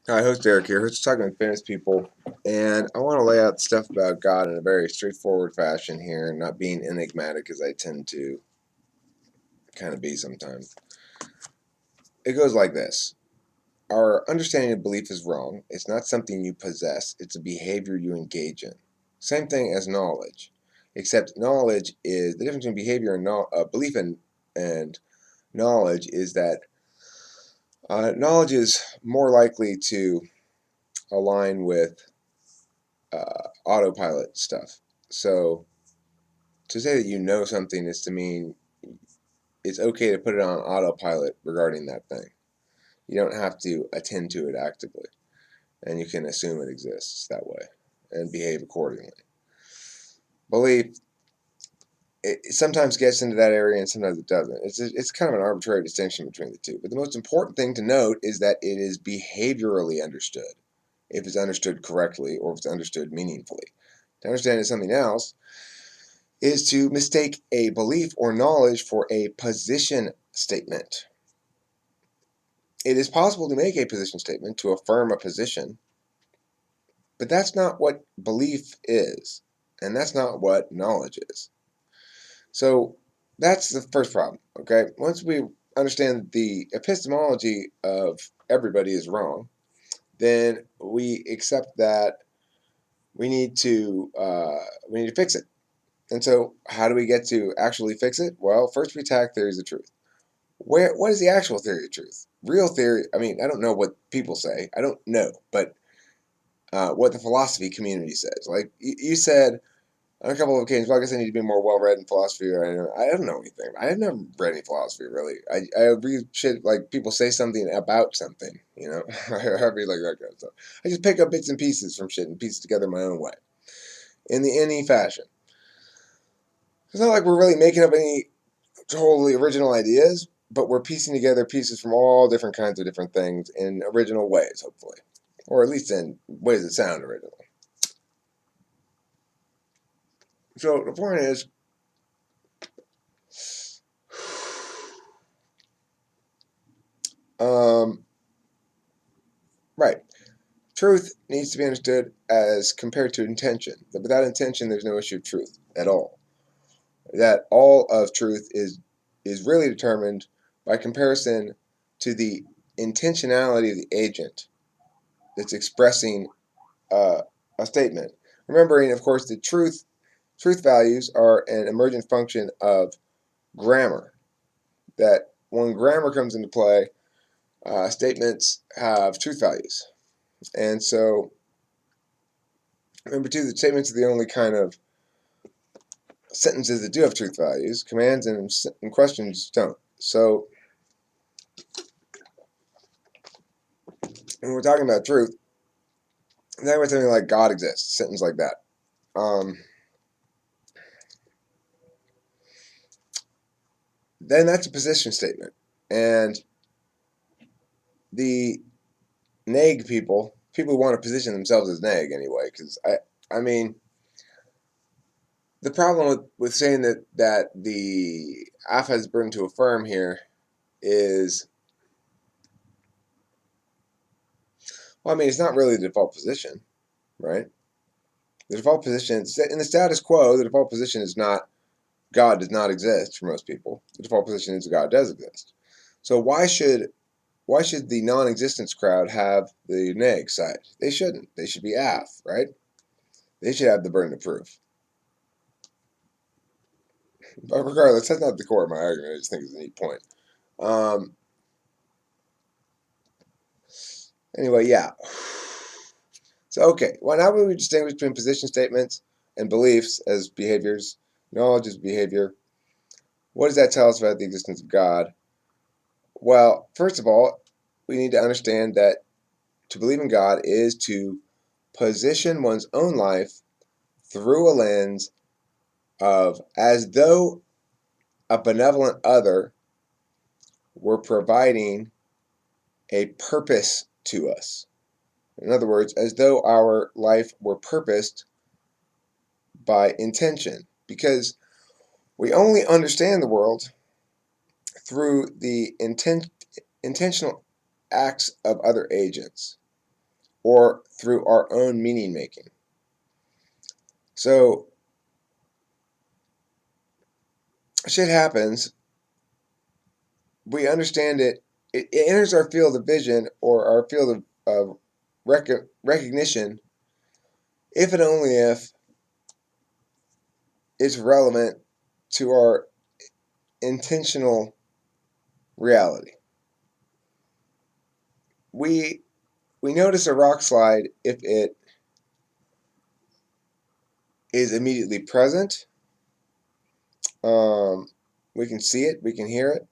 Hi, host Eric here. Host talking with famous people, and I want to lay out stuff about God in a very straightforward fashion here, not being enigmatic as I tend to kind of be sometimes. It goes like this. Our understanding of belief is wrong. It's not something you possess, it's a behavior you engage in. Same thing as knowledge, except knowledge is the difference between behavior and belief and knowledge is that knowledge is more likely to align with autopilot stuff. So to say that you know something is to mean it's okay to put it on autopilot regarding that thing. You don't have to attend to it actively, and you can assume it exists that way and behave accordingly. Belief it sometimes gets into that area and sometimes it doesn't. It's kind of an arbitrary distinction between the two. But the most important thing to note is that it is behaviorally understood, if it's understood correctly or if it's understood meaningfully. To understand it something else is to mistake a belief or knowledge for a position statement. It is possible to make a position statement to affirm a position, but that's not what belief is, and that's not what knowledge is. So that's the first problem, okay? Once we understand that the epistemology of everybody is wrong, then we accept that we need to fix it. And so how do we get to actually fix it? Well, first we attack theories of truth. What is the actual theory of truth? Real theory, I mean, I don't know what people say. I don't know, but what the philosophy community says. Like you said on a couple of occasions, well, I guess I need to be more well read in philosophy. Or I don't know anything. I have never read any philosophy really. I read shit like people say something about something. You know, I read like that kind of stuff. I just pick up bits and pieces from shit and piece it together my own way, in any fashion. It's not like we're really making up any totally original ideas, but we're piecing together pieces from all different kinds of different things in original ways, hopefully, or at least in ways that sound original. So the point is, um, right, truth needs to be understood as compared to intention. Without intention, there's no issue of truth at all. That all of truth is really determined by comparison to the intentionality of the agent that's expressing a statement. Remembering, of course, that truth values are an emergent function of grammar. That when grammar comes into play, statements have truth values. And so, remember too, that statements are the only kind of sentences that do have truth values. Commands and questions don't. So, when we're talking about truth, then we're something like God exists, a sentence like that. Then that's a position statement. And the neg people who want to position themselves as neg anyway, because I mean, the problem with saying that the alpha has burden to affirm here is, well, I mean, it's not really the default position, right? The default position in the status quo, the default position is not God does not exist for most people. The default position is God does exist. So why should the non-existence crowd have the neg side? They shouldn't. They should be af, right? They should have the burden of proof. But regardless, that's not the core of my argument. I just think it's a neat point. Um, anyway, yeah. So, okay. Well, now we distinguish between position statements and beliefs as behaviors. Knowledge is behavior. What does that tell us about the existence of God? Well, first of all, we need to understand that to believe in God is to position one's own life through a lens of as though a benevolent other were providing a purpose to us. In other words, as though our life were purposed by intention. Because we only understand the world through the intentional acts of other agents. or through our own meaning making. So shit happens, we understand it, it enters our field of vision or our field of recognition if and only if it's relevant to our intentional reality. We notice a rock slide if it is immediately present. We can see it, we can hear it.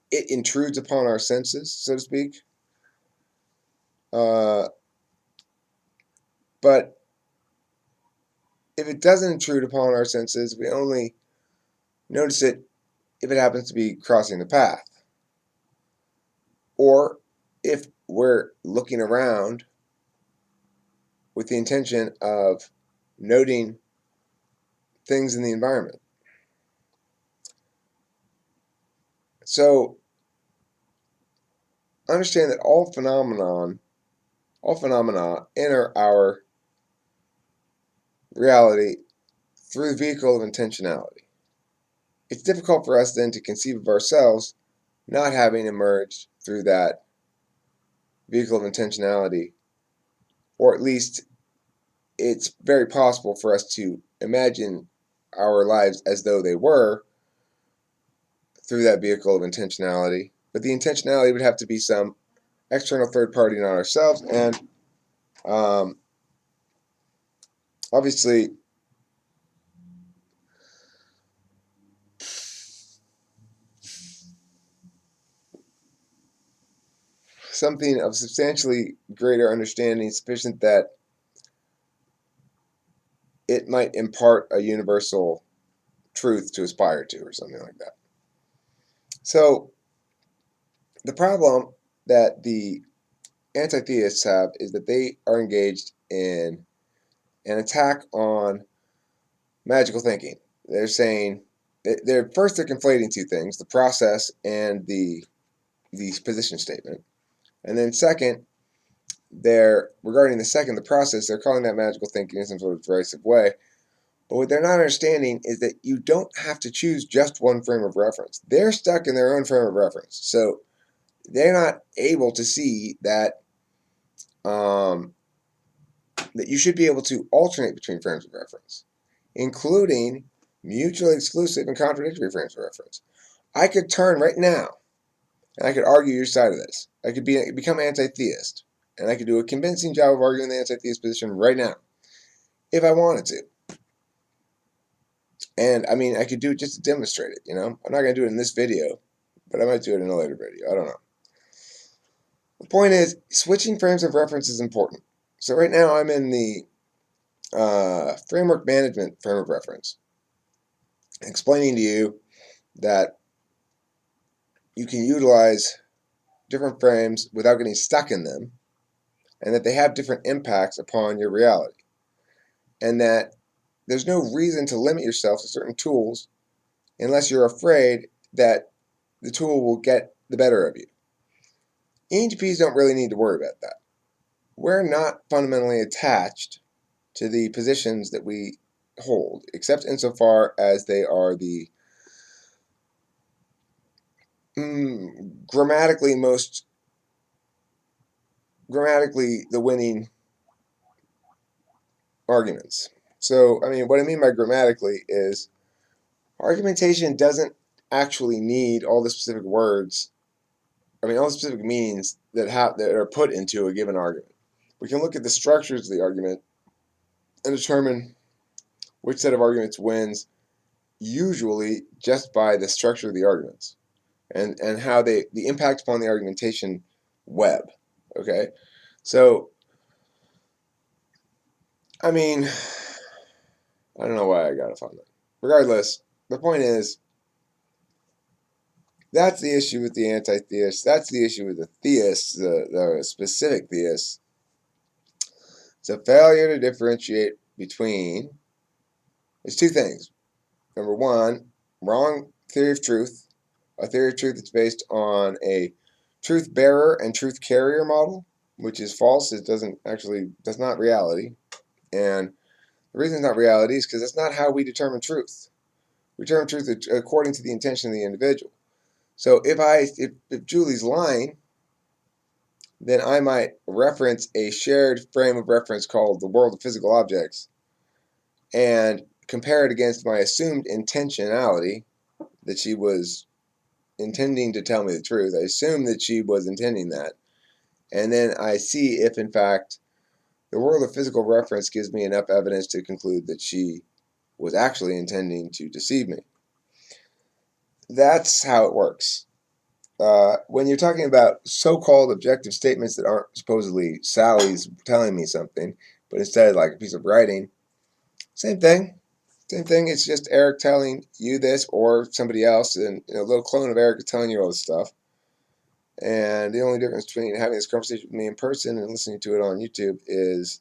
It intrudes upon our senses, so to speak. But if it doesn't intrude upon our senses, we only notice it if it happens to be crossing the path. Or if we're looking around with the intention of noting things in the environment. So understand that all phenomena enter our reality through the vehicle of intentionality. It's difficult for us then to conceive of ourselves not having emerged through that vehicle of intentionality, or at least it's very possible for us to imagine our lives as though they were through that vehicle of intentionality. But the intentionality would have to be some external third party, not ourselves, and obviously something of substantially greater understanding, sufficient that it might impart a universal truth to aspire to, or something like that. So the problem that the anti-theists have is that they are engaged in an attack on magical thinking. They're saying they're conflating two things: the process and the position statement. And then second, they're regarding the process, they're calling that magical thinking in some sort of derisive way. But what they're not understanding is that you don't have to choose just one frame of reference. They're stuck in their own frame of reference. So they're not able to see that that you should be able to alternate between frames of reference, including mutually exclusive and contradictory frames of reference. I could turn right now and I could argue your side of this. I could become anti-theist, and I could do a convincing job of arguing the anti-theist position right now if I wanted to. And I mean, I could do it just to demonstrate it. I'm not going to do it in this video, but I might do it in a later video. I don't know. The point is, switching frames of reference is important. So right now I'm in the framework management frame of reference, explaining to you that you can utilize different frames without getting stuck in them, and that they have different impacts upon your reality, and that there's no reason to limit yourself to certain tools unless you're afraid that the tool will get the better of you. ENTPs don't really need to worry about that. We're not fundamentally attached to the positions that we hold, except insofar as they are the grammatically the winning arguments. So, I mean, what I mean by grammatically is argumentation doesn't actually need all the specific words, all the specific meanings that are put into a given argument. We can look at the structures of the argument and determine which set of arguments wins, usually just by the structure of the arguments and how the impact upon the argumentation web. Okay, so I mean, I don't know why I got off on that. Regardless, the point is, that's the issue with the anti-theists. That's the issue with the theists, the specific theists. It's a failure to differentiate between, it's two things. Number one, wrong theory of truth, a theory of truth that's based on a truth bearer and truth carrier model, which is false. It doesn't actually, that's not reality. And the reason it's not reality is because that's not how we determine truth. We determine truth according to the intention of the individual. So if Julie's lying, then I might reference a shared frame of reference called the world of physical objects and compare it against my assumed intentionality that she was intending to tell me the truth. I assume that she was intending that. And then I see if, in fact, the world of physical reference gives me enough evidence to conclude that she was actually intending to deceive me. That's how it works. When you're talking about so-called objective statements that aren't supposedly Sally's telling me something, but instead like a piece of writing, same thing. Same thing. It's just Eric telling you this or somebody else, and a little clone of Eric is telling you all this stuff. And the only difference between having this conversation with me in person and listening to it on YouTube is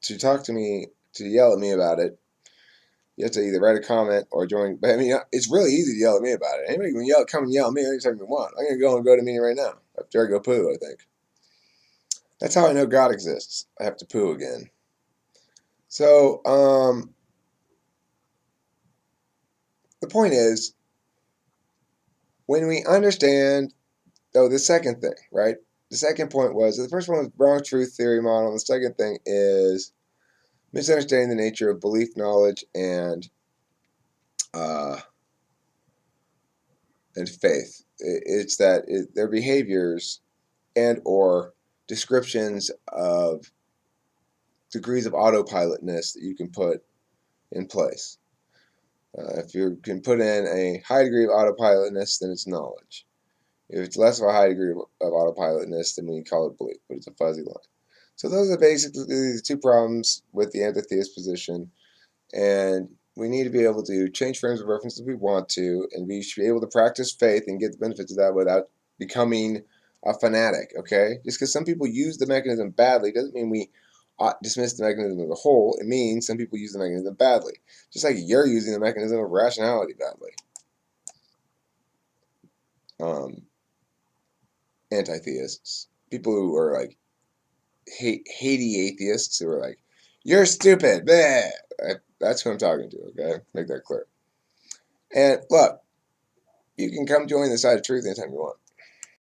to talk to me, to yell at me about it. You have to either write a comment or join. But I mean, it's really easy to yell at me about it. Anybody can come and yell at me anytime you want. I'm gonna go to a meeting right now after I go poo. I think that's how I know God exists. I have to poo again. So the point is, when we understand, the second thing, right? The second point was, the first one was wrong truth theory model. And the second thing is misunderstanding the nature of belief, knowledge, and uh, faith. It's that their behaviors and or descriptions of degrees of autopilotness that you can put in place. If you can put in a high degree of autopilotness, then it's knowledge. If it's less of a high degree of autopilotness, then we call it belief, but it's a fuzzy line. So those are basically the two problems with the anti-theist position, and we need to be able to change frames of reference if we want to, and we should be able to practice faith and get the benefits of that without becoming a fanatic, okay? Just because some people use the mechanism badly doesn't mean we dismiss the mechanism as a whole. It means some people use the mechanism badly, just like you're using the mechanism of rationality badly. Anti-theists, people who are like Haiti atheists who are like, "You're stupid." Bleh. That's who I'm talking to. Okay, make that clear. And look, you can come join the side of truth anytime you want.